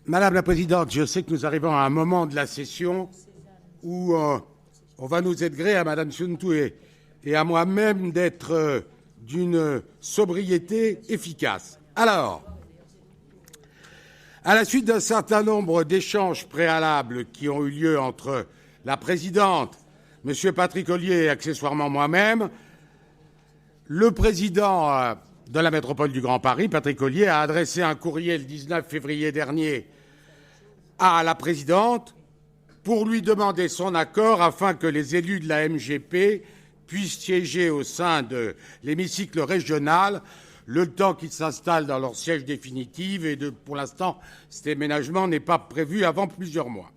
Madame la Présidente, je sais que nous arrivons à un moment de la session où on va nous être gré à Madame Suntou et à moi-même d'être d'une sobriété efficace. Alors, à la suite d'un certain nombre d'échanges préalables qui ont eu lieu entre la Présidente, M. Patrick Ollier et accessoirement moi-même, le Président de la métropole du Grand Paris, Patrick Ollier, a adressé un courrier le 19 février dernier à la Présidente pour lui demander son accord afin que les élus de la MGP puissent siéger au sein de l'hémicycle régional le temps qu'ils s'installent dans leur siège définitif et pour l'instant, cet déménagement n'est pas prévu avant plusieurs mois.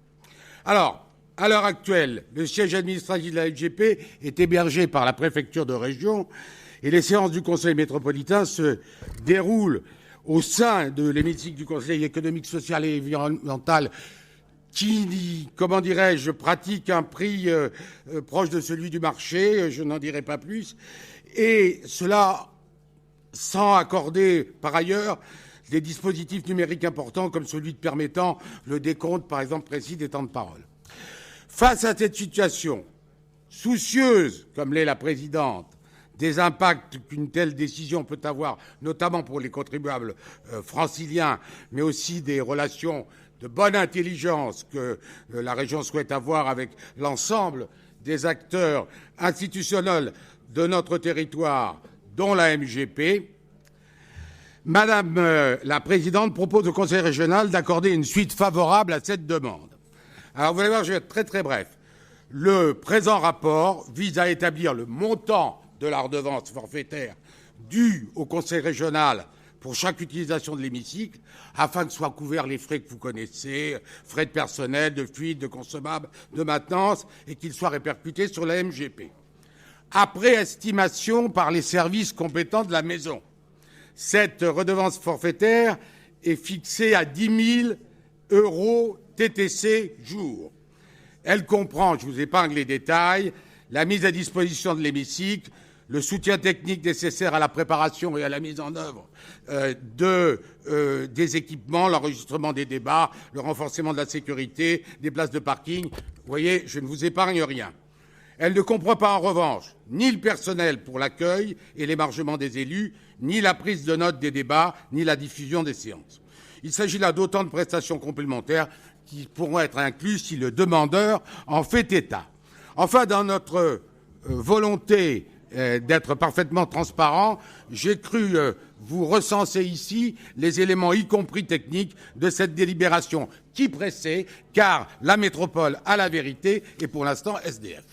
Alors, à l'heure actuelle, le siège administratif de la MGP est hébergé par la préfecture de région et les séances du Conseil métropolitain se déroulent au sein de l'hémicycle du Conseil économique, social et environnemental qui, comment dirais-je, pratique un prix proche de celui du marché, je n'en dirai pas plus, et cela sans accorder par ailleurs des dispositifs numériques importants comme celui permettant le décompte, par exemple, précis des temps de parole. Face à cette situation, soucieuse, comme l'est la Présidente, des impacts qu'une telle décision peut avoir, notamment pour les contribuables franciliens, mais aussi des relations de bonne intelligence que la région souhaite avoir avec l'ensemble des acteurs institutionnels de notre territoire, dont la MGP, Madame la Présidente propose au Conseil régional d'accorder une suite favorable à cette demande. Alors, vous allez voir, je vais être très très bref. Le présent rapport vise à établir le montant de la redevance forfaitaire due au Conseil régional pour chaque utilisation de l'hémicycle, afin que soient couverts les frais que vous connaissez, frais de personnel, de fuite, de consommables, de maintenance, et qu'ils soient répercutés sur la MGP. Après estimation par les services compétents de la maison, cette redevance forfaitaire est fixée à 10 000 € TTC jour. Elle comprend, je vous épargne les détails, la mise à disposition de l'hémicycle, le soutien technique nécessaire à la préparation et à la mise en œuvre des équipements, l'enregistrement des débats, le renforcement de la sécurité, des places de parking. Vous voyez, je ne vous épargne rien. Elle ne comprend pas, en revanche, ni le personnel pour l'accueil et l'émargement des élus, ni la prise de notes des débats, ni la diffusion des séances. Il s'agit là d'autant de prestations complémentaires qui pourront être incluses si le demandeur en fait état. Enfin, dans notre volonté d'être parfaitement transparent, j'ai cru vous recenser ici les éléments, y compris techniques, de cette délibération qui pressait, car la métropole a la vérité et pour l'instant SDF.